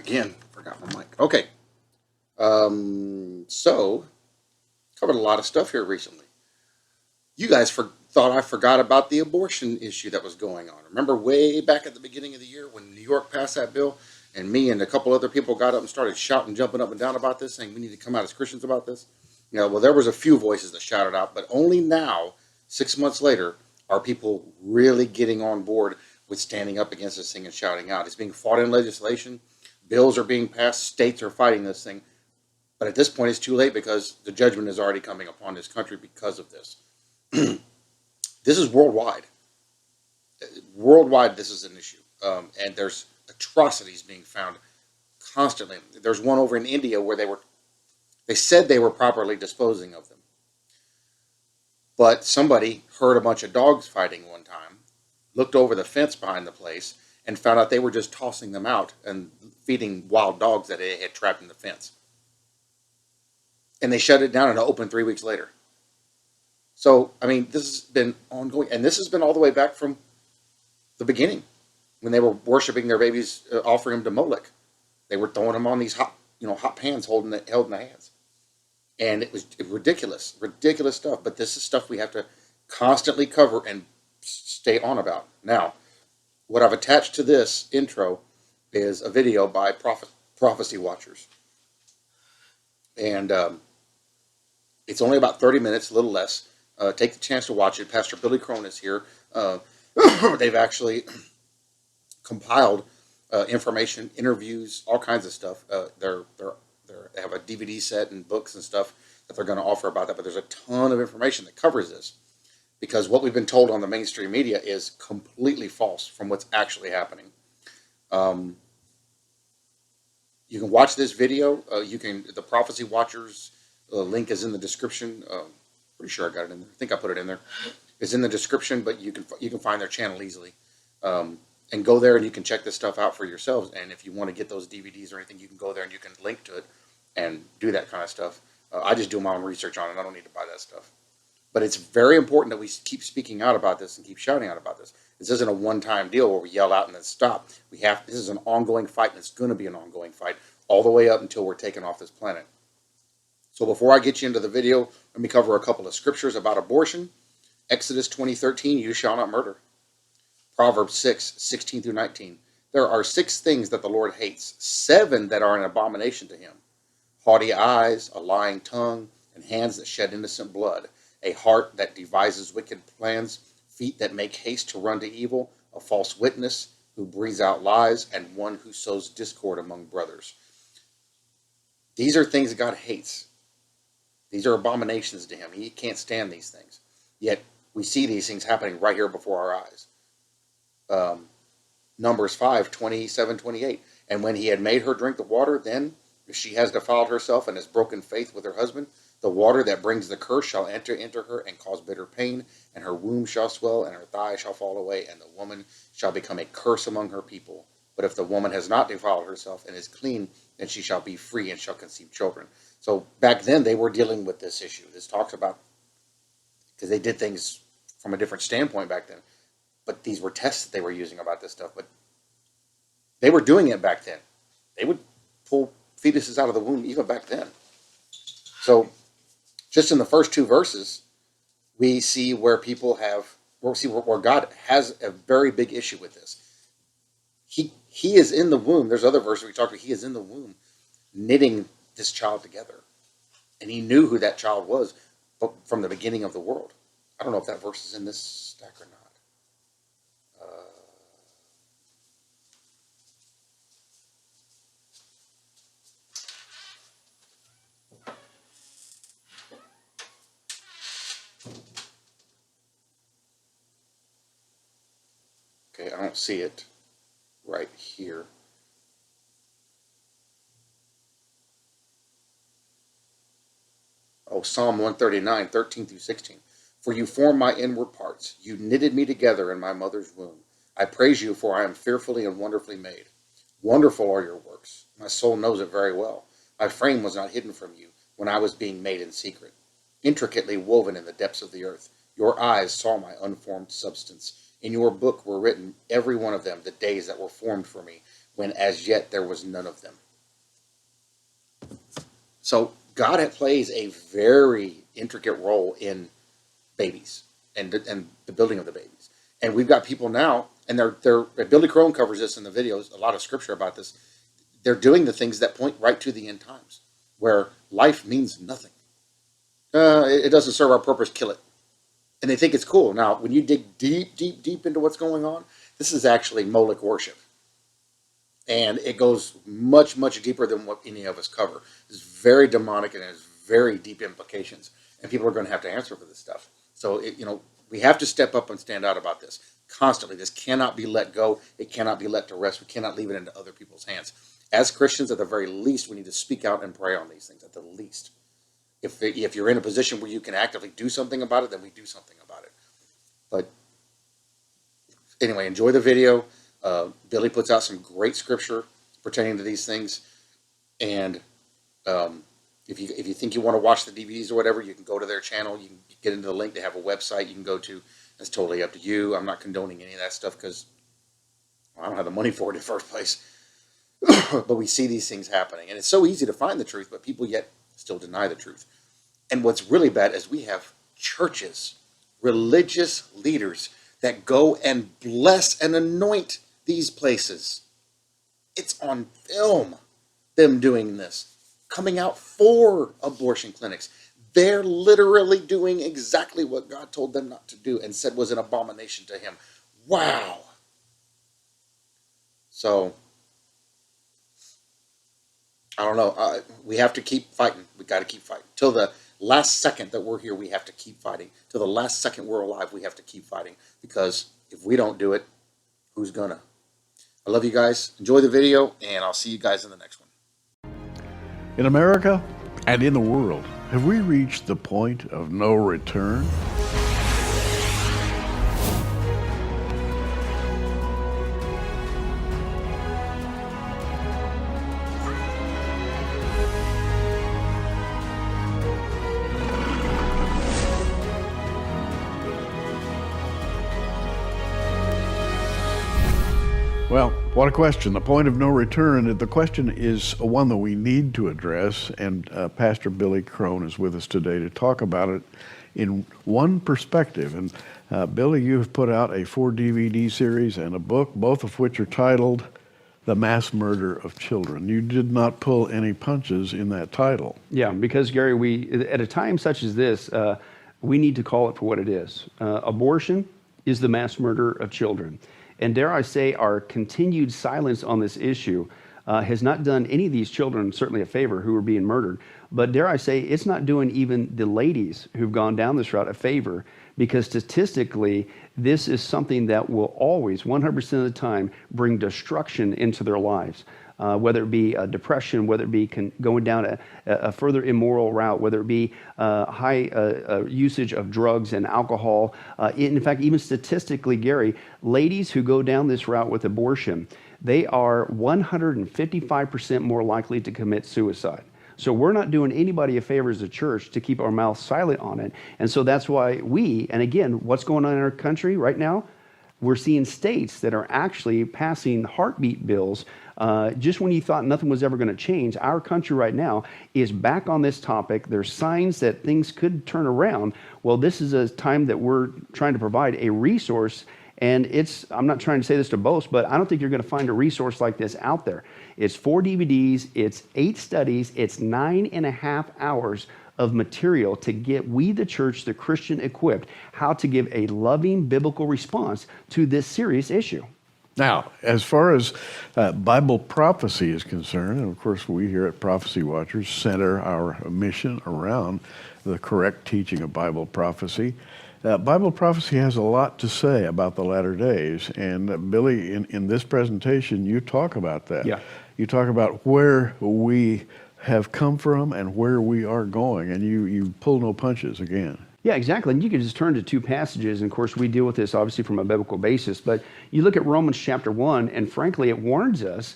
Again, forgot my mic. Okay. So covered a lot of stuff here recently. You guys thought I forgot about the abortion issue that was going on. Remember way back at the beginning of the year when New York passed that bill, and me and a couple other people got up and started shouting, jumping up and down about this, saying we need to come out as Christians about this. Well, there was a few voices that shouted out, but only now, 6 months later, are people really getting on board with standing up against this thing and shouting out. It's being fought in legislation. Bills are being passed. States are fighting this thing. But at this point, it's too late because the judgment is already coming upon this country because of this. This is worldwide. Worldwide, this is an issue. And there's atrocities being found constantly. There's one over in India where they said they were properly disposing of them. But somebody heard a bunch of dogs fighting one time, looked over the fence behind the place, and found out they were just tossing them out and feeding wild dogs that they had trapped in the fence. And they shut it down and it opened 3 weeks later. So, I mean, this has been ongoing. And this has been all the way back from the beginning when they were worshiping their babies, offering them to Molech. They were throwing them on these hot pans held in the hands. And it was ridiculous stuff. But this is stuff we have to constantly cover and stay on about. Now, what I've attached to this intro is a video by prophecy watchers. And it's only about 30 minutes, a little less. Take the chance to watch it. Pastor Billy Crone is here. They've actually compiled information, interviews, all kinds of stuff. They have a DVD set and books and stuff that they're going to offer about that. But there's a ton of information that covers this because what we've been told on the mainstream media is completely false from what's actually happening. You can watch this video. The Prophecy Watchers link is in the description. Pretty sure I got it in there. I think I put it in there. It's in the description, but you can find their channel easily. And go there and you can check this stuff out for yourselves. And if you want to get those DVDs or anything, you can go there and you can link to it and do that kind of stuff. I just do my own research on it. I don't need to buy that stuff. But it's very important that we keep speaking out about this and keep shouting out about this. This isn't a one-time deal where we yell out and then stop. This is an ongoing fight, and it's going to be an ongoing fight all the way up until we're taken off this planet. So before I get you into the video, let me cover a couple of scriptures about abortion. Exodus 20:13, you shall not murder. Proverbs 6:16 through 19. There are 6 things that the Lord hates, 7 that are an abomination to him. Haughty eyes, a lying tongue, and hands that shed innocent blood, a heart that devises wicked plans, feet that make haste to run to evil, a false witness who breathes out lies, and one who sows discord among brothers. These are things that God hates. These are abominations to him. He can't stand these things. Yet we see these things happening right here before our eyes. Numbers 5:27-28. And when he had made her drink the water, then if she has defiled herself and has broken faith with her husband, the water that brings the curse shall enter into her and cause bitter pain, and her womb shall swell, and her thigh shall fall away, and the woman shall become a curse among her people. But if the woman has not defiled herself and is clean, then she shall be free and shall conceive children. So back then they were dealing with this issue. This talks about, because they did things from a different standpoint back then. But these were tests that they were using about this stuff. But they were doing it back then. They would pull fetuses out of the womb even back then. So just in the first 2 verses, we see where where God has a very big issue with this. He is in the womb. There's other verses we talked about. He is in the womb knitting this child together. And he knew who that child was from the beginning of the world. I don't know if that verse is in this stack or not. Okay, I don't see it right here. Oh, Psalm 139, 13-16. For you formed my inward parts. You knitted me together in my mother's womb. I praise you, for I am fearfully and wonderfully made. Wonderful are your works. My soul knows it very well. My frame was not hidden from you when I was being made in secret, intricately woven in the depths of the earth. Your eyes saw my unformed substance. In your book were written, every one of them, the days that were formed for me, when as yet there was none of them. So God plays a very intricate role in babies and the building of the babies. And we've got people now, and Billy Crone covers this in the videos, a lot of scripture about this. They're doing the things that point right to the end times, where life means nothing. It doesn't serve our purpose, kill it. And they think it's cool. Now, when you dig deep, deep, deep into what's going on, this is actually Moloch worship. And it goes much, much deeper than what any of us cover. It's very demonic and has very deep implications. And people are going to have to answer for this stuff. So, we have to step up and stand out about this constantly. This cannot be let go. It cannot be let to rest. We cannot leave it into other people's hands. As Christians, at the very least, we need to speak out and pray on these things, at the least. If you're in a position where you can actively do something about it, then we do something about it. But anyway, enjoy the video. Billy puts out some great scripture pertaining to these things. And if you think you want to watch the DVDs or whatever, you can go to their channel. You can get into the link. They have a website you can go to. That's totally up to you. I'm not condoning any of that stuff because I don't have the money for it in the first place. But we see these things happening. And it's so easy to find the truth, but people yet still deny the truth. And what's really bad is we have churches, religious leaders that go and bless and anoint these places. It's on film, them doing this, coming out for abortion clinics. They're literally doing exactly what God told them not to do and said was an abomination to him. Wow. So, I don't know. We have to keep fighting. We got to keep fighting. Till the last second that we're here, we have to keep fighting. Till the last second we're alive, we have to keep fighting. Because if we don't do it, who's gonna? I love you guys. Enjoy the video, and I'll see you guys in the next one. In America and in the world, have we reached the point of no return? Well, what a question. The point of no return. The question is one that we need to address, and Pastor Billy Crone is with us today to talk about it in one perspective. And Billy, you've put out a 4-DVD series and a book, both of which are titled The Mass Murder of Children. You did not pull any punches in that title. Yeah, because Gary, at a time such as this, we need to call it for what it is. Abortion is the mass murder of children. And dare I say, our continued silence on this issue has not done any of these children certainly a favor who are being murdered. But dare I say, it's not doing even the ladies who've gone down this route a favor, because statistically, this is something that will always, 100% of the time, bring destruction into their lives. Whether it be depression, whether it be going down a further immoral route, whether it be high usage of drugs and alcohol. In fact, even statistically, Gary, ladies who go down this route with abortion, they are 155% more likely to commit suicide. So we're not doing anybody a favor as a church to keep our mouths silent on it. And so that's why and again, what's going on in our country right now? We're seeing states that are actually passing heartbeat bills. Just when you thought nothing was ever going to change, our country right now is back on this topic. There's signs that things could turn around. Well, this is a time that we're trying to provide a resource. And I'm not trying to say this to boast, but I don't think you're going to find a resource like this out there. It's 4 DVDs, it's 8 studies, it's 9.5 hours of material to get we, the church, the Christian, equipped how to give a loving biblical response to this serious issue. Now, as far as Bible prophecy is concerned, and of course we here at Prophecy Watchers center our mission around the correct teaching of Bible prophecy. Bible prophecy has a lot to say about the latter days, and Billy, in this presentation, you talk about that. Yeah. You talk about where we have come from and where we are going, and you pull no punches again. Yeah, exactly. And you can just turn to 2 passages. And of course, we deal with this obviously from a biblical basis. But you look at Romans chapter 1, and frankly, it warns us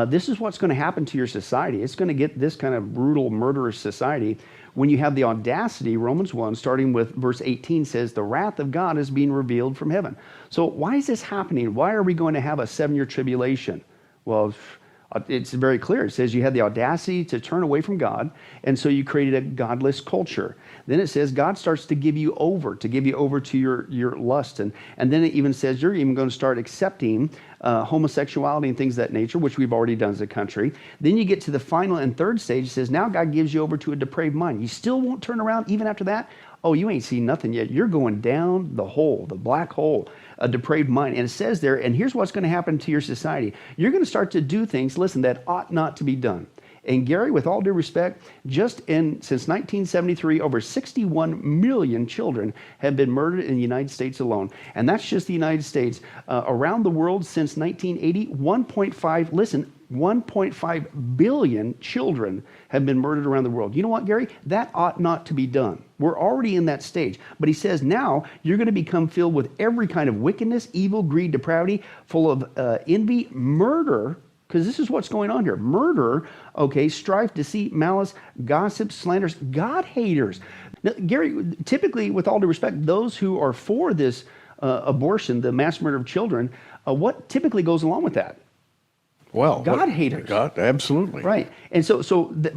This is what's going to happen to your society. It's going to get this kind of brutal, murderous society when you have the audacity. Romans 1, starting with verse 18, says, the wrath of God is being revealed from heaven. So why is this happening? Why are we going to have a 7-year tribulation? Well, it's very clear. It says you had the audacity to turn away from God, and so you created a godless culture. Then it says God starts to give you over to your lust. And then it even says you're even going to start accepting homosexuality and things of that nature, which we've already done as a country. Then you get to the final and third stage. It says now God gives you over to a depraved mind. You still won't turn around even after that? Oh, you ain't seen nothing yet. You're going down the hole, the black hole, a depraved mind. And it says there, and here's what's going to happen to your society. You're going to start to do things, listen, that ought not to be done. And Gary, with all due respect, since 1973, over 61 million children have been murdered in the United States alone. And that's just the United States. Around the world since 1980, 1.5 billion children have been murdered around the world. You know what, Gary? That ought not to be done. We're already in that stage. But he says now you're going to become filled with every kind of wickedness, evil, greed, depravity, full of envy, murder, because this is what's going on here. Murder, okay, strife, deceit, malice, gossip, slanders, God haters. Now, Gary, typically, with all due respect, those who are for this abortion, the mass murder of children, what typically goes along with that? Well, God haters. God, absolutely. Right. And so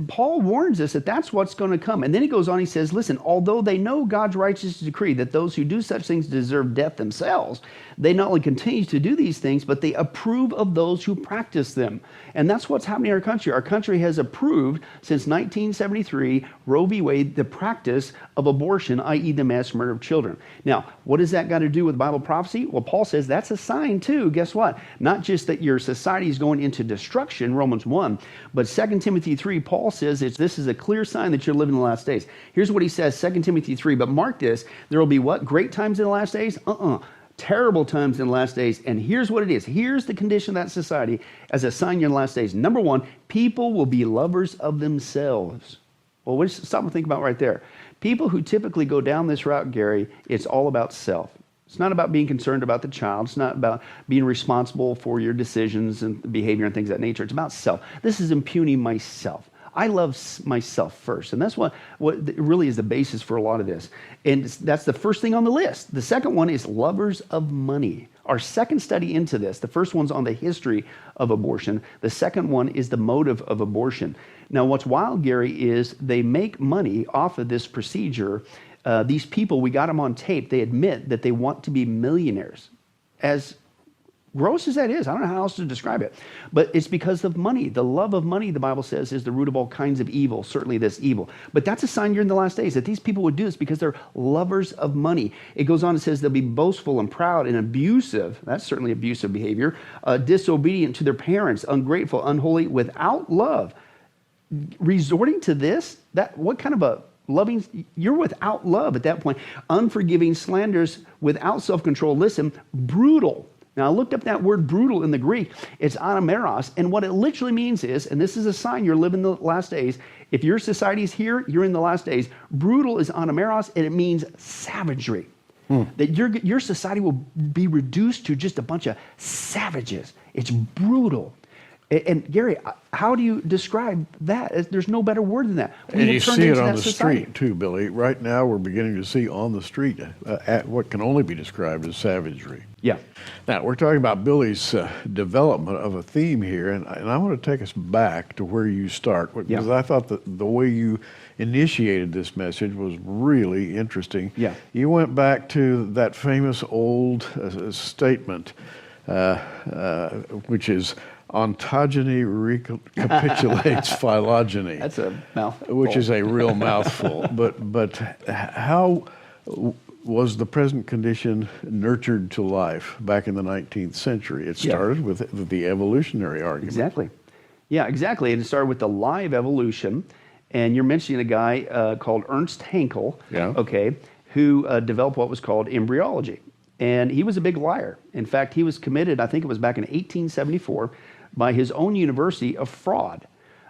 Paul warns us that that's what's going to come. And then he goes on, he says, listen, although they know God's righteous decree that those who do such things deserve death themselves, they not only continue to do these things, but they approve of those who practice them. And that's what's happening in our country. Our country has approved, since 1973, Roe v. Wade, the practice of abortion, i.e. the mass murder of children. Now, what does that got to do with Bible prophecy? Well, Paul says that's a sign too. Guess what? Not just that your society is going into destruction, Romans 1, but 2 Timothy 3, Paul says this is a clear sign that you're living in the last days. Here's what he says, 2 Timothy 3, but mark this, there will be what? Great times in the last days? Terrible times in the last days. And here's what it is. Here's the condition of that society as a sign you're in the last days. Number one, people will be lovers of themselves. Well, we'll stop and think about right there. People who typically go down this route, Gary, it's all about self. It's not about being concerned about the child. It's not about being responsible for your decisions and behavior and things of that nature. It's about self. This is impugning myself. I love myself first. And that's what really is the basis for a lot of this. And that's the first thing on the list. The second one is lovers of money. Our second study into this, the first one's on the history of abortion. The second one is the motive of abortion. Now, what's wild, Gary, is they make money off of this procedure. These people, we got them on tape, they admit that they want to be millionaires. As gross as that is, I don't know how else to describe it, but it's because of money. The love of money, the Bible says, is the root of all kinds of evil, certainly this evil. But that's a sign you're in the last days, that these people would do this because they're lovers of money. It goes on and says they'll be boastful and proud and abusive, that's certainly abusive behavior, disobedient to their parents, ungrateful, unholy, without love. Resorting to this, what kind of a loving, you're without love at that point. Unforgiving, slanders, without self-control. Listen, brutal. Now, I looked up that word brutal in the Greek. It's anameros, and what it literally means is, and this is a sign you're living the last days, if your society is here, you're in the last days. Brutal is anameros, and it means savagery. That your society will be reduced to just a bunch of savages. It's brutal. And Gary, how do you describe that? There's no better word than that. And you see it on the street too, Billy. Right now we're beginning to see on the street what can only be described as savagery. Yeah. Now, we're talking about Billy's development of a theme here, and I want to take us back to where you start, because I thought that the way you initiated this message was really interesting. Yeah. You went back to that famous old statement, which is, ontogeny recapitulates phylogeny. That's a mouthful. Which is a real mouthful. But how was the present condition nurtured to life back in the 19th century? It started with the evolutionary argument. Exactly. Yeah, exactly. And it started with the live evolution. And you're mentioning a guy called Ernst Haeckel, who developed what was called embryology. And he was a big liar. In fact, he was committed, I think it was back in 1874, by his own university of fraud.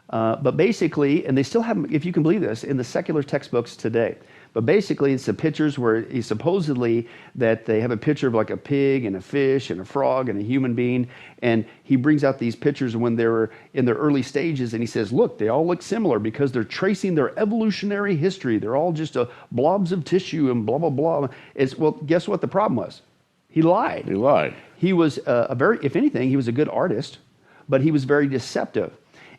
But basically, and they still have, if you can believe this, in the secular textbooks today. But basically, it's the pictures where he supposedly that they have a picture of like a pig and a fish and a frog and a human being. And he brings out these pictures when they were in their early stages. And he says, look, they all look similar because they're tracing their evolutionary history. They're all just blobs of tissue and blah, blah, blah. Well, guess what the problem was? He lied. He lied. He was if anything, he was a good artist, but he was very deceptive.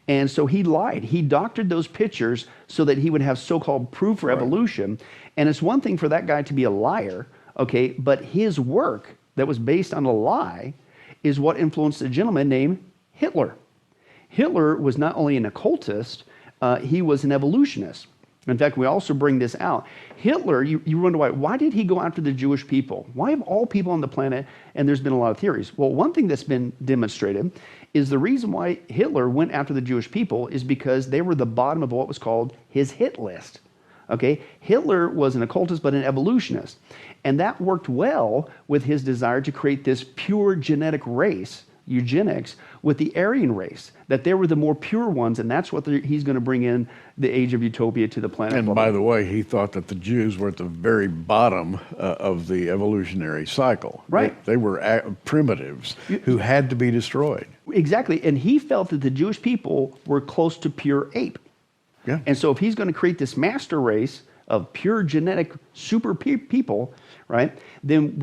And so he lied. He doctored those pictures so that he would have so-called proof for evolution. And it's one thing for that guy to be a liar, okay, but his work that was based on a lie is what influenced a gentleman named Hitler. Hitler was not only an occultist, he was an evolutionist. In fact, we also bring this out. Hitler, you wonder why did he go after the Jewish people? Why of all people on the planet? And there's been a lot of theories. Well, one thing that's been demonstrated is the reason why Hitler went after the Jewish people is because they were the bottom of what was called his hit list. Okay, Hitler was an occultist but an evolutionist. And that worked well with his desire to create this pure genetic race, eugenics, with the Aryan race, that they were the more pure ones, and that's what he's going to bring in the age of utopia to the planet. And by the way, he thought that the Jews were at the very bottom of the evolutionary cycle. Right. They were primitives who had to be destroyed. Exactly, and he felt that the Jewish people were close to pure ape. Yeah. And so if he's going to create this master race of pure genetic super people, right, then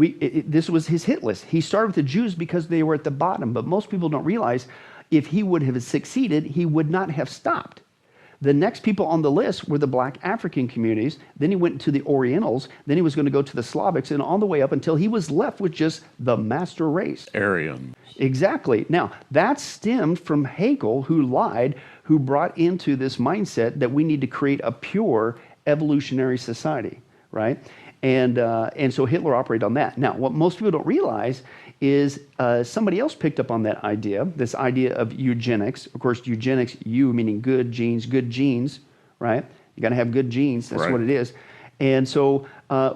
this was his hit list. He started with the Jews because they were at the bottom, but most people don't realize if he would have succeeded, he would not have stopped. The next people on the list were the black African communities. Then he went to the Orientals. Then he was going to go to the Slavics, and on the way up until he was left with just the master race. Aryan. Exactly. Now, that stemmed from Hegel, who lied, who brought into this mindset that we need to create a pure evolutionary society, right? And so Hitler operated on that. Now, what most people don't realize is somebody else picked up on that idea, this idea of eugenics. Of course, eugenics, meaning good genes, right? You got to have good genes. That's what it is. And so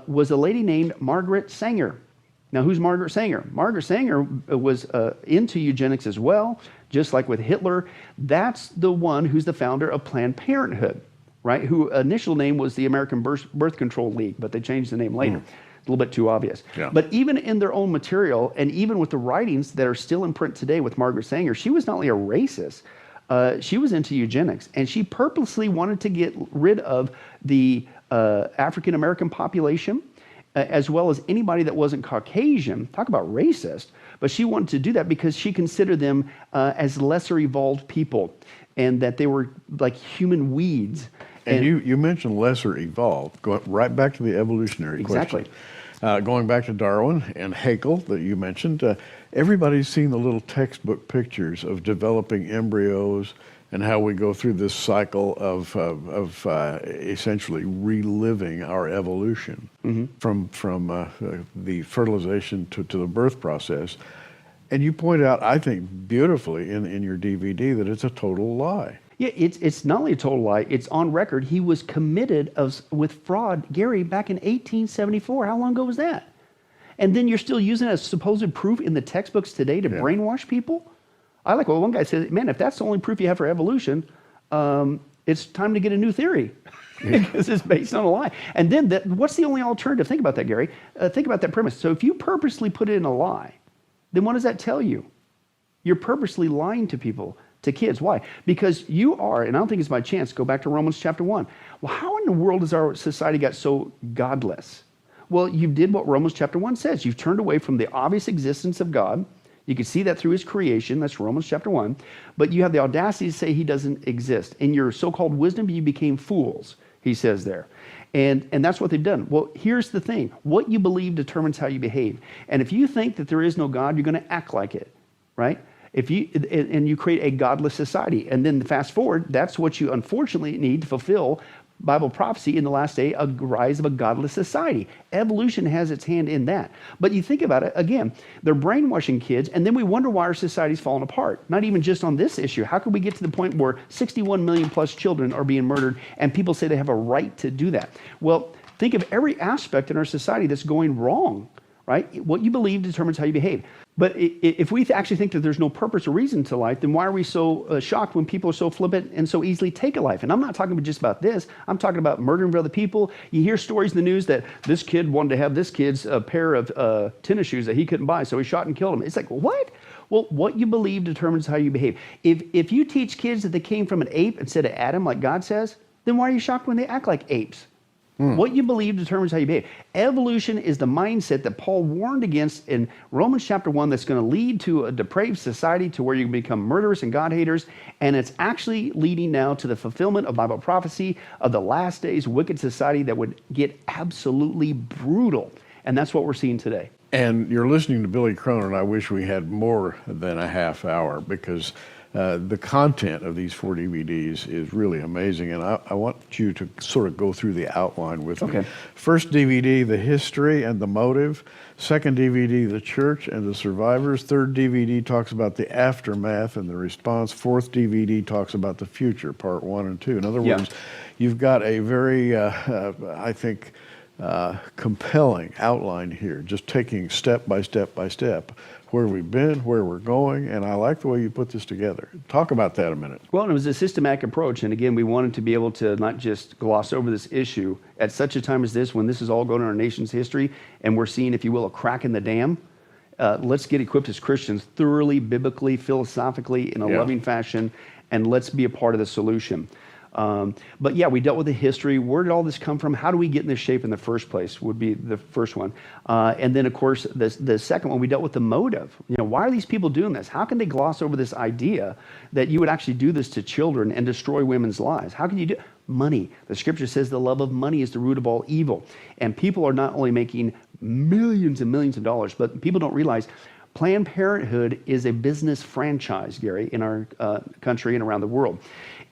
was a lady named Margaret Sanger. Now, who's Margaret Sanger? Margaret Sanger was into eugenics as well, just like with Hitler. That's the one who's the founder of Planned Parenthood, right? Who initial name was the American Birth Control League, but they changed the name later. A little bit too obvious. Yeah. But even in their own material, and even with the writings that are still in print today with Margaret Sanger, she was not only a racist, she was into eugenics, and she purposely wanted to get rid of the African American population, as well as anybody that wasn't Caucasian. Talk about racist. But she wanted to do that because she considered them as lesser evolved people, and that they were like human weeds. And you mentioned lesser evolved, going right back to the evolutionary Exactly. question. Going back to Darwin and Haeckel that you mentioned, everybody's seen the little textbook pictures of developing embryos and how we go through this cycle of essentially reliving our evolution from the fertilization to the birth process. And you point out, I think, beautifully in your DVD that it's a total lie. Yeah, it's not only a total lie, it's on record. He was committed with fraud, Gary, back in 1874. How long ago was that? And then you're still using it as supposed proof in the textbooks today to brainwash people? I like what one guy said, man, if that's the only proof you have for evolution, it's time to get a new theory because it's based on a lie. And then what's the only alternative? Think about that, Gary. Think about that premise. So if you purposely put it in a lie, then what does that tell you? You're purposely lying to people. To kids. Why? Because you are, and I don't think it's by chance, go back to Romans chapter 1. Well, how in the world has our society got so godless? Well, you did what Romans chapter 1 says. You've turned away from the obvious existence of God. You can see that through his creation. That's Romans chapter 1. But you have the audacity to say he doesn't exist. In your so-called wisdom, you became fools, he says there. And that's what they've done. Well, here's the thing. What you believe determines how you behave. And if you think that there is no God, you're going to act like it, right? If you create a godless society, and then fast forward, that's what you unfortunately need to fulfill Bible prophecy in the last day, a rise of a godless society. Evolution has its hand in that. But you think about it, again, they're brainwashing kids, and then we wonder why our society's falling apart. Not even just on this issue. How could we get to the point where 61 million plus children are being murdered, and people say they have a right to do that? Well, think of every aspect in our society that's going wrong, right? What you believe determines how you behave. But if we actually think that there's no purpose or reason to life, then why are we so shocked when people are so flippant and so easily take a life? And I'm not talking just about this. I'm talking about murdering other people. You hear stories in the news that this kid wanted to have this kid's a pair of tennis shoes that he couldn't buy, so he shot and killed him. It's like, what? Well, what you believe determines how you behave. If you teach kids that they came from an ape instead of Adam, like God says, then why are you shocked when they act like apes? What you believe determines how you behave. Evolution is the mindset that Paul warned against in Romans chapter 1 that's going to lead to a depraved society to where you become murderers and God haters. And it's actually leading now to the fulfillment of Bible prophecy of the last days wicked society that would get absolutely brutal. And that's what we're seeing today. And you're listening to Billy Crone, and I wish we had more than a half hour because the content of these 4 DVDs is really amazing, and I want you to sort of go through the outline with me. First DVD, the history and the motive. Second DVD, the church and the survivors. Third DVD talks about the aftermath and the response. Fourth DVD talks about the future, part 1 and 2. In other words, you've got a very, I think, compelling outline here, just taking step by step by step where we've been, where we're going, and I like the way you put this together. Talk about that a minute. Well, it was a systematic approach, and again, we wanted to be able to not just gloss over this issue at such a time as this, when this is all going on in our nation's history, and we're seeing, if you will, a crack in the dam. Let's get equipped as Christians thoroughly, biblically, philosophically, in a loving fashion, and let's be a part of the solution. But yeah, we dealt with the history. Where did all this come from? How do we get in this shape in the first place would be the first one. And then, of course, the second one, we dealt with the motive. You know, why are these people doing this? How can they gloss over this idea that you would actually do this to children and destroy women's lives? How can you do money? The scripture says the love of money is the root of all evil. And people are not only making millions and millions of dollars, but people don't realize Planned Parenthood is a business franchise, Gary, in our country and around the world.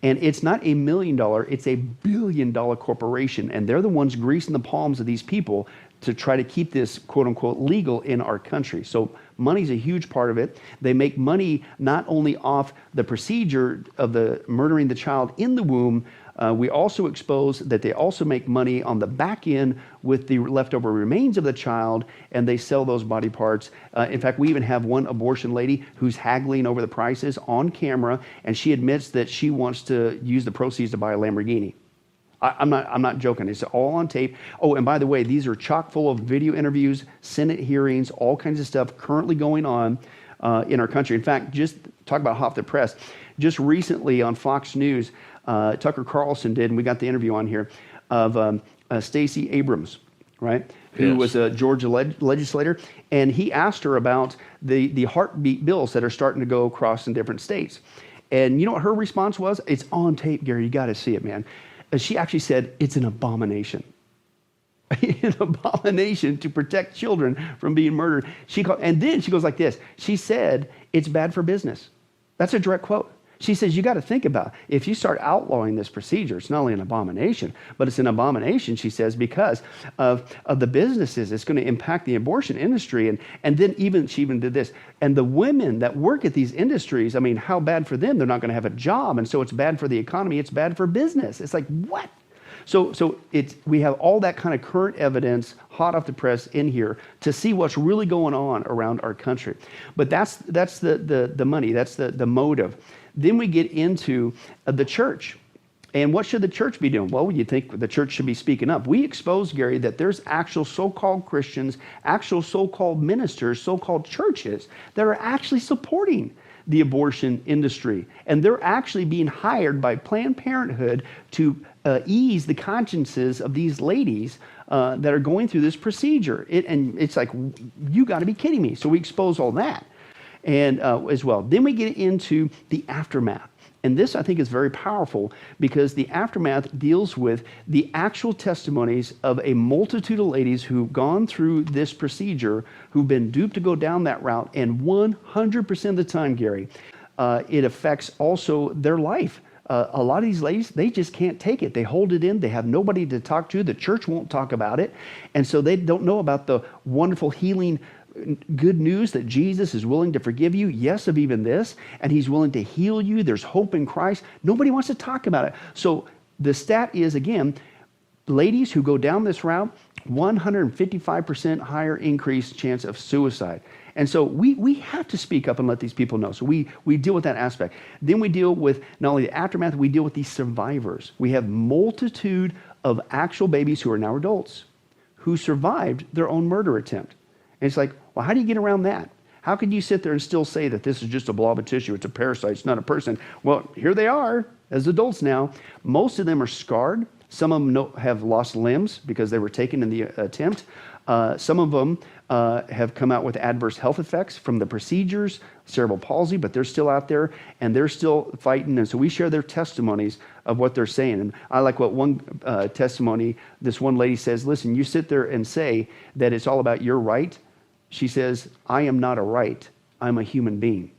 And it's not $1 million, it's $1 billion corporation. And they're the ones greasing the palms of these people to try to keep this, quote unquote, legal in our country. So money's a huge part of it. They make money not only off the procedure of the murdering the child in the womb, we also expose that they also make money on the back end with the leftover remains of the child, and they sell those body parts. In fact, we even have one abortion lady who's haggling over the prices on camera, and she admits that she wants to use the proceeds to buy a Lamborghini. I'm not joking. It's all on tape. Oh, and by the way, these are chock full of video interviews, Senate hearings, all kinds of stuff currently going on in our country. In fact, just talk about hot off the press. Just recently on Fox News, Tucker Carlson did, and we got the interview on here, of Stacey Abrams, right? Who was a Georgia legislator. And he asked her about the heartbeat bills that are starting to go across in different states. And you know what her response was? It's on tape, Gary. You got to see it, man. She actually said, it's an abomination. An abomination to protect children from being murdered. And then she goes like this. She said, it's bad for business. That's a direct quote. She says, you got to think about, if you start outlawing this procedure, it's not only an abomination, but it's an abomination, she says, because of the businesses. It's going to impact the abortion industry. And then she even did this. And the women that work at these industries, I mean, how bad for them? They're not going to have a job. And so it's bad for the economy. It's bad for business. It's like, what? So we have all that kind of current evidence, hot off the press, in here to see what's really going on around our country. But that's the money. That's the motive. Then we get into the church. And what should the church be doing? Well, you think the church should be speaking up. We expose, Gary, that there's actual so-called Christians, actual so-called ministers, so-called churches that are actually supporting the abortion industry. And they're actually being hired by Planned Parenthood to ease the consciences of these ladies that are going through this procedure. And it's like, you got to be kidding me. So we expose all that. And as well. Then we get into the aftermath. And this, I think, is very powerful because the aftermath deals with the actual testimonies of a multitude of ladies who've gone through this procedure, who've been duped to go down that route. And 100% of the time, Gary, it affects also their life. A lot of these ladies, they just can't take it. They hold it in. They have nobody to talk to. The church won't talk about it. And so they don't know about the wonderful healing good news that Jesus is willing to forgive you, yes, of even this, and he's willing to heal you. There's hope in Christ. Nobody wants to talk about it. So the stat is, again, ladies who go down this route, 155% higher increased chance of suicide. And so we have to speak up and let these people know. So we deal with that aspect. Then we deal with not only the aftermath, we deal with these survivors. We have multitude of actual babies who are now adults who survived their own murder attempt. And it's like, well, how do you get around that? How could you sit there and still say that this is just a blob of tissue, it's a parasite, it's not a person? Well, here they are as adults now. Most of them are scarred. Some of them have lost limbs because they were taken in the attempt. Some of them have come out with adverse health effects from the procedures, cerebral palsy, but they're still out there and they're still fighting. And so we share their testimonies of what they're saying. And I like what one testimony, this one lady says, listen, you sit there and say that it's all about your right. She says, I am not a right, I'm a human being,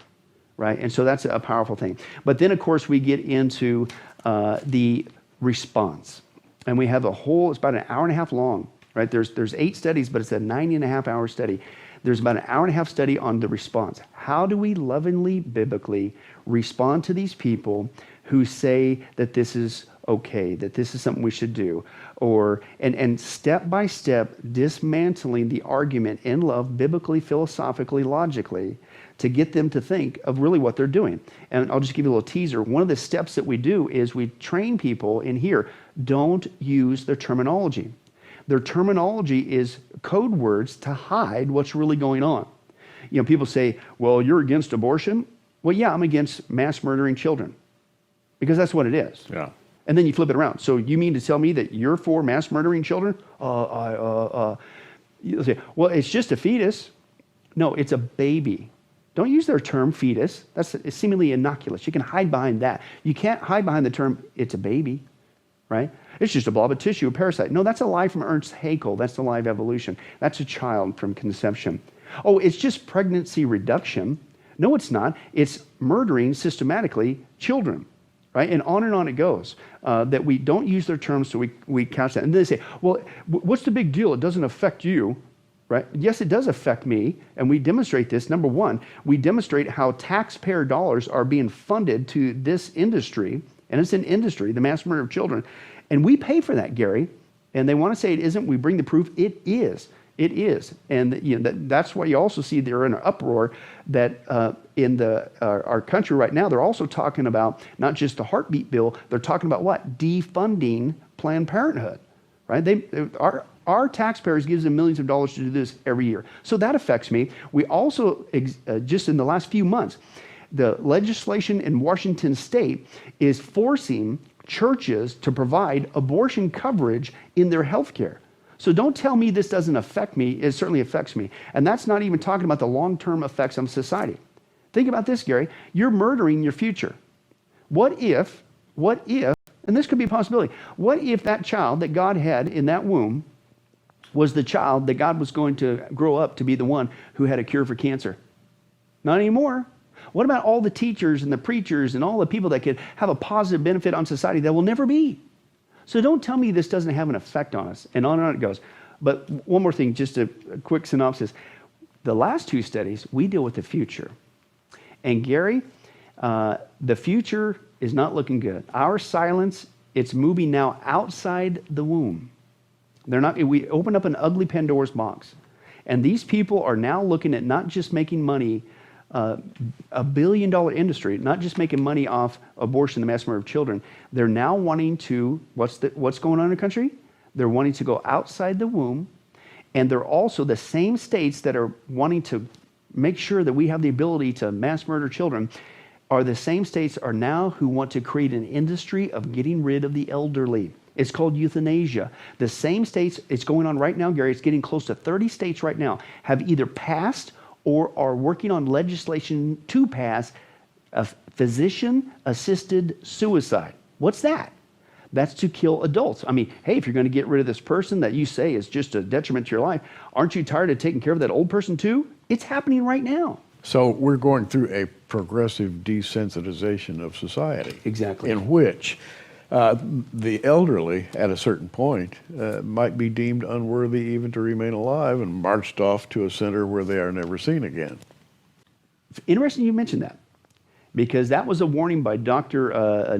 right? And so that's a powerful thing. But then, of course, we get into the response. And we have it's about an hour and a half long, right? There's 8 studies, but it's a 90.5-hour study. There's about an hour and a half study on the response. How do we lovingly, biblically respond to these people who say that this is okay, that this is something we should do? And step by step dismantling the argument in love, biblically, philosophically, logically, to get them to think of really what they're doing. And I'll just give you a little teaser. One of the steps that we do is we train people in here, don't use their terminology. Their terminology is code words to hide what's really going on. You know, people say, well, you're against abortion. Well, yeah, I'm against mass murdering children because that's what it is. Yeah. And then you flip it around. So you mean to tell me that you're for mass murdering children? You say, well, it's just a fetus. No, it's a baby. Don't use their term fetus. That's seemingly innocuous. You can hide behind that. You can't hide behind the term it's a baby, right? It's just a blob of tissue, a parasite. No, that's a lie from Ernst Haeckel. That's the lie of evolution. That's a child from conception. Oh, it's just pregnancy reduction. No, it's not. It's murdering systematically children, right? And on it goes. That we don't use their terms, so we couch that. And then they say, well, what's the big deal? It doesn't affect you. Right? Yes, it does affect me, and we demonstrate this. Number one, we demonstrate how taxpayer dollars are being funded to this industry, and it's an industry, the mass murder of children, and we pay for that, Gary. And they want to say it isn't. We bring the proof. It is. It is, and you know that's why you also see they're in an uproar that in our country right now. They're also talking about not just the heartbeat bill. They're talking about what? Defunding Planned Parenthood. Right? Our taxpayers gives them millions of dollars to do this every year. So that affects me. We also, just in the last few months, the legislation in Washington state is forcing churches to provide abortion coverage in their health care. So don't tell me this doesn't affect me. It certainly affects me. And that's not even talking about the long-term effects on society. Think about this, Gary. You're murdering your future. What if, and this could be a possibility, what if that child that God had in that womb was the child that God was going to grow up to be the one who had a cure for cancer? Not anymore. What about all the teachers and the preachers and all the people that could have a positive benefit on society that will never be? So don't tell me this doesn't have an effect on us. And on it goes. But one more thing, just a quick synopsis. The last 2 studies, we deal with the future. And Gary, the future is not looking good. Our silence, it's moving now outside the womb. We open up an ugly Pandora's box. And these people are now looking at not just making money, a $1 billion industry, not just making money off abortion, the mass murder of children. They're now wanting to, what's going on in the country? They're wanting to go outside the womb. And they're also the same states that are wanting to make sure that we have the ability to mass murder children are the same states are now who want to create an industry of getting rid of the elderly. It's called euthanasia. The same states, it's going on right now, Gary, it's getting close to 30 states right now, have either passed or are working on legislation to pass a physician-assisted suicide. What's that? That's to kill adults. I mean, hey, if you're going to get rid of this person that you say is just a detriment to your life, aren't you tired of taking care of that old person too? It's happening right now. So we're going through a progressive desensitization of society. Exactly. In which the elderly, at a certain point, might be deemed unworthy even to remain alive and marched off to a center where they are never seen again. Interesting you mentioned that. because that was a warning by Dr.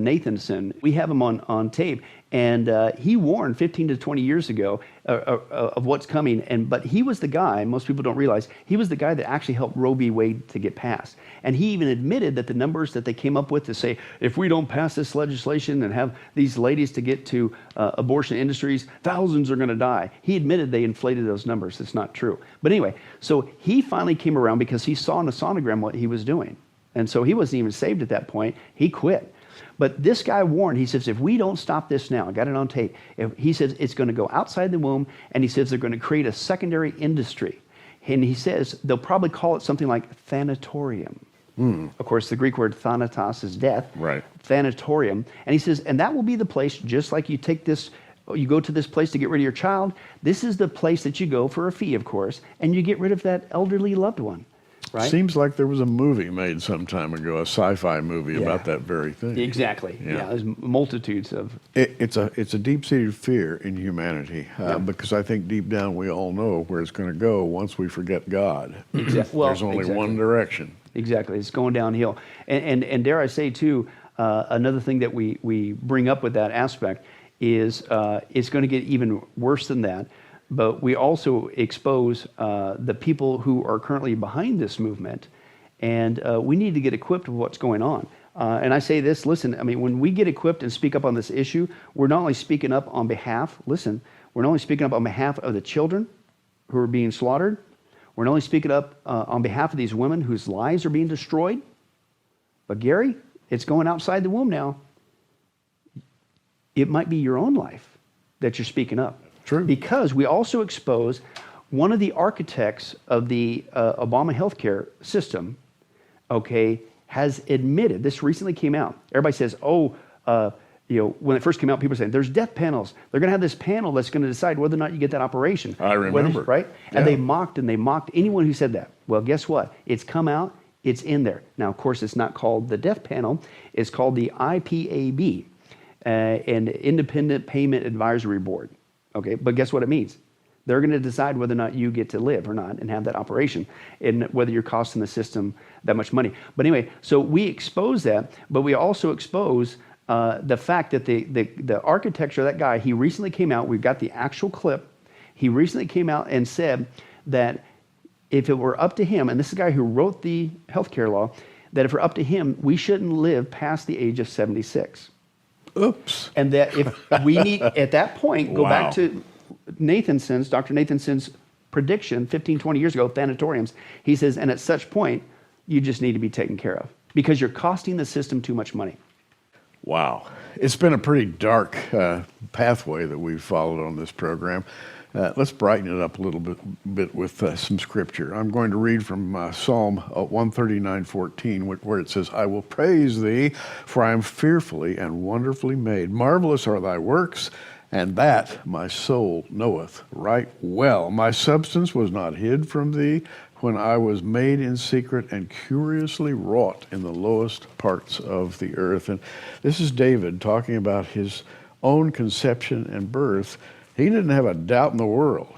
Nathanson. We have him on tape, and he warned 15 to 20 years ago of what's coming. But he was the guy, most people don't realize, he was the guy that actually helped Roe v. Wade to get passed. And he even admitted that the numbers that they came up with to say, if we don't pass this legislation and have these ladies to get to abortion industries, thousands are going to die. He admitted they inflated those numbers. It's not true. But anyway, so he finally came around because he saw in a sonogram what he was doing. And so he wasn't even saved at that point. He quit. But this guy warned, he says, if we don't stop this now, I got it on tape, he says it's going to go outside the womb, and he says they're going to create a secondary industry. And he says they'll probably call it something like thanatorium. Of course, the Greek word thanatos is death. Right. Thanatorium. And he says, and that will be the place, just like you take this, you go to this place to get rid of your child, this is the place that you go for a fee, of course, and you get rid of that elderly loved one. Right? Seems like there was a movie made some time ago, a sci-fi movie about that very thing. Exactly. Yeah, there's multitudes of... It's a deep-seated fear in humanity because I think deep down we all know where it's going to go once we forget God. Exactly. Well, there's only one direction. Exactly. It's going downhill. And dare I say, too, another thing that we bring up with that aspect is it's going to get even worse than that. But we also expose the people who are currently behind this movement, and we need to get equipped with what's going on. And I say this, listen, I mean, when we get equipped and speak up on this issue, we're not only speaking up on behalf, listen, we're not only speaking up on behalf of the children who are being slaughtered, we're not only speaking up on behalf of these women whose lives are being destroyed, but Gary, it's going outside the womb now. It might be your own life that you're speaking up. True. Because we also expose one of the architects of the Obama healthcare system, okay, has admitted, this recently came out. Everybody says, when it first came out, people were saying, there's death panels. They're going to have this panel that's going to decide whether or not you get that operation. I remember. Right? Yeah. And they mocked anyone who said that. Well, guess what? It's come out. It's in there. Now, of course, it's not called the death panel. It's called the IPAB, an Independent Payment Advisory Board. Okay, but guess what it means? They're going to decide whether or not you get to live or not and have that operation, and whether you're costing the system that much money. But anyway, so we expose that, but we also expose the fact that the architecture of that guy, he recently came out, we've got the actual clip, he recently came out and said that if it were up to him, and this is a guy who wrote the healthcare law, that if it were up to him, we shouldn't live past the age of 76. Oops. And that if we need, at that point, go back to Dr. Nathanson's prediction 15, 20 years ago, thanatoriums. He says, and at such point, you just need to be taken care of because you're costing the system too much money. Wow. It's been a pretty dark pathway that we've followed on this program. Let's brighten it up a little bit with some scripture. I'm going to read from Psalm 139:14, where it says, I will praise thee, for I am fearfully and wonderfully made. Marvelous are thy works, and that my soul knoweth right well. My substance was not hid from thee when I was made in secret and curiously wrought in the lowest parts of the earth. And this is David talking about his own conception and birth. He didn't have a doubt in the world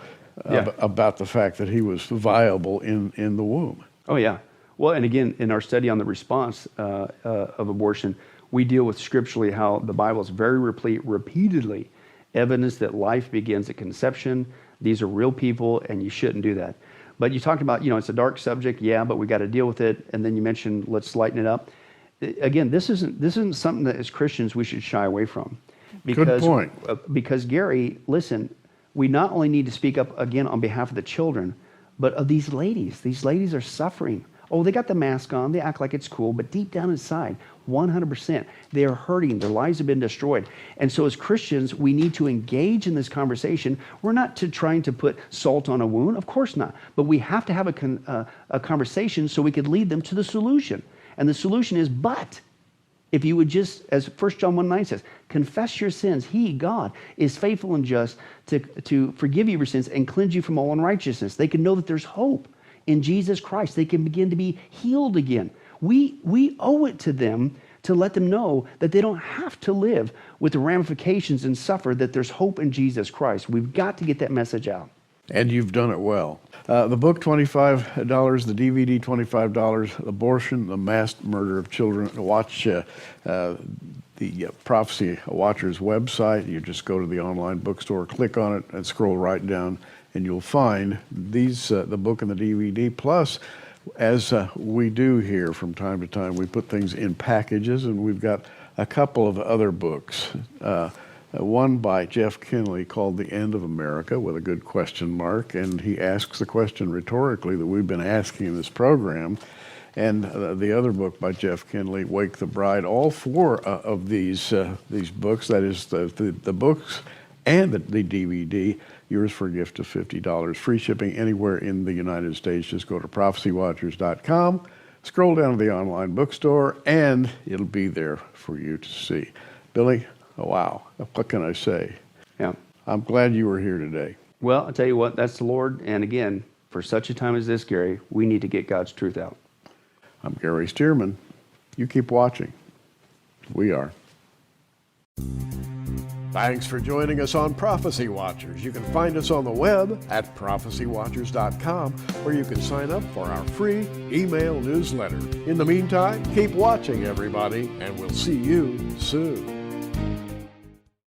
about the fact that he was viable in the womb. Oh, yeah. Well, and again, in our study on the response of abortion, we deal with scripturally how the Bible is very replete, repeatedly, evidence that life begins at conception. These are real people, and you shouldn't do that. But you talked about, it's a dark subject, but we got to deal with it. And then you mentioned, let's lighten it up. Again, this isn't something that as Christians we should shy away from. Good point. Because, Gary, listen, we not only need to speak up again on behalf of the children, but of these ladies. These ladies are suffering. Oh, they got the mask on. They act like it's cool. But deep down inside, 100%, they are hurting. Their lives have been destroyed. And so as Christians, we need to engage in this conversation. We're not trying to put salt on a wound. Of course not. But we have to have a conversation so we could lead them to the solution. And the solution is, but if you would just, as 1 John 1:9 says, confess your sins. He, God, is faithful and just to forgive you your sins and cleanse you from all unrighteousness. They can know that there's hope in Jesus Christ. They can begin to be healed again. We owe it to them to let them know that they don't have to live with the ramifications and suffer, that there's hope in Jesus Christ. We've got to get that message out. And you've done it well. The book, $25, the DVD, $25, Abortion, the Mass Murder of Children. Watch the Prophecy Watchers website. You just go to the online bookstore, click on it, and scroll right down, and you'll find these, the book and the DVD. Plus, as we do here from time to time, we put things in packages, and we've got a couple of other books. One by Jeff Kinley called The End of America, with a good question mark, and he asks the question rhetorically that we've been asking in this program. And the other book by Jeff Kinley, Wake the Bride. All four of these books, that is the books and the DVD, yours for a gift of $50. Free shipping anywhere in the United States. Just go to prophecywatchers.com, scroll down to the online bookstore, and it'll be there for you to see. Billy, oh, wow, what can I say? Yeah. I'm glad you were here today. Well, I'll tell you what, that's the Lord. And again, for such a time as this, Gary, we need to get God's truth out. I'm Gary Stearman. You keep watching. We are. Thanks for joining us on Prophecy Watchers. You can find us on the web at prophecywatchers.com, where you can sign up for our free email newsletter. In the meantime, keep watching, everybody, and we'll see you soon.